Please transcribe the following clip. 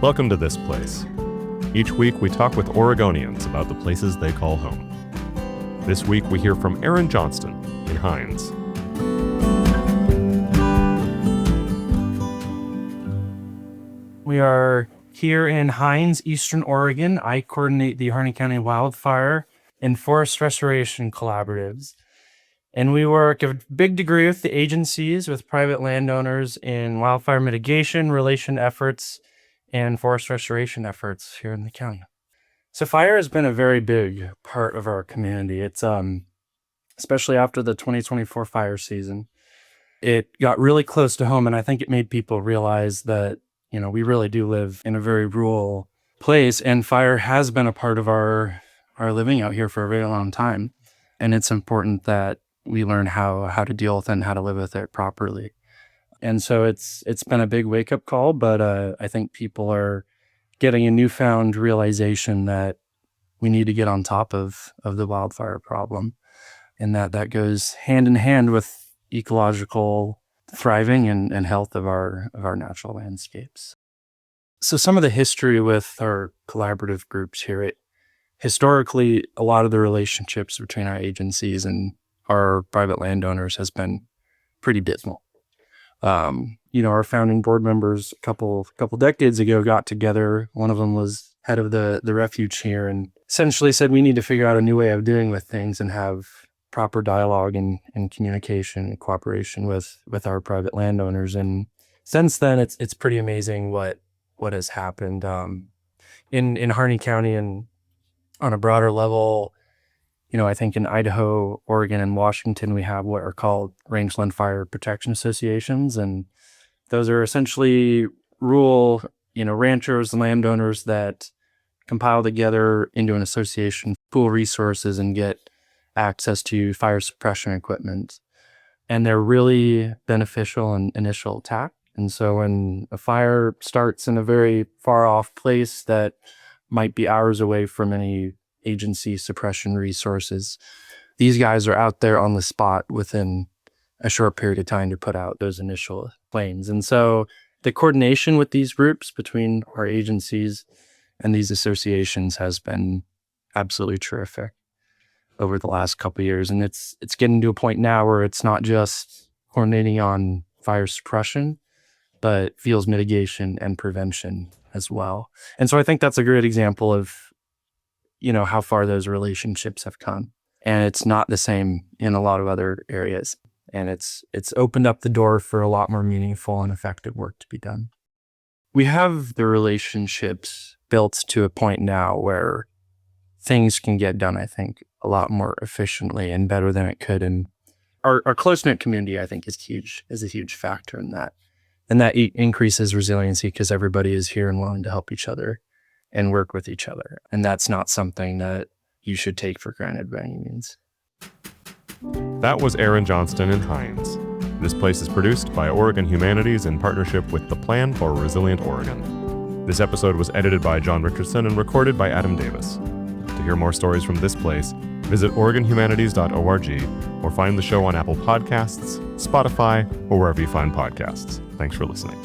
Welcome to This Place. Each week we talk with Oregonians about the places they call home. This week we hear from Aaron Johnston in Hines. We are here in Hines, Eastern Oregon. I coordinate the Harney County Wildfire and Forest Restoration Collaboratives. And we work a big degree with the agencies, with private landowners in wildfire mitigation, relation efforts, and forest restoration efforts here in the county. So fire has been a very big part of our community. It's especially after the 2024 fire season. It got really close to home, and I think it made people realize that, we really do live in a very rural place, and fire has been a part of our living out here for a very long time. And it's important that we learn how to deal with it and how to live with it properly. And so it's been a big wake-up call, but I think people are getting a newfound realization that we need to get on top of the wildfire problem, and that goes hand in hand with ecological thriving and health of our natural landscapes. So some of the history with our collaborative groups here, historically, a lot of the relationships between our agencies and our private landowners has been pretty dismal. Our founding board members a couple decades ago got together. One of them was head of the refuge here, and essentially said we need to figure out a new way of dealing with things and have proper dialogue and communication and cooperation with our private landowners. And since then, it's pretty amazing what has happened in Harney County and on a broader level. I think in Idaho, Oregon, and Washington, we have what are called rangeland fire protection associations. And those are essentially rural, ranchers and landowners that compile together into an association, pool resources, and get access to fire suppression equipment. And they're really beneficial in initial attack. And so when a fire starts in a very far off place that might be hours away from any agency suppression resources, these guys are out there on the spot within a short period of time to put out those initial flames. And so the coordination with these groups between our agencies and these associations has been absolutely terrific over the last couple of years. And it's getting to a point now where it's not just coordinating on fire suppression, but fuels mitigation and prevention as well. And so I think that's a great example of how far those relationships have come. And it's not the same in a lot of other areas. And it's opened up the door for a lot more meaningful and effective work to be done. We have the relationships built to a point now where things can get done, I think, a lot more efficiently and better than it could. And our close-knit community, I think, is a huge factor in that. And that increases resiliency because everybody is here and willing to help each other and work with each other. And that's not something that you should take for granted by any means. That was Aaron Johnston in Hines. This Place is produced by Oregon Humanities in partnership with the Plan for a Resilient Oregon. This episode was edited by John Richardson and recorded by Adam Davis. To hear more stories from This Place, visit OregonHumanities.org or find the show on Apple Podcasts, Spotify, or wherever you find podcasts. Thanks for listening.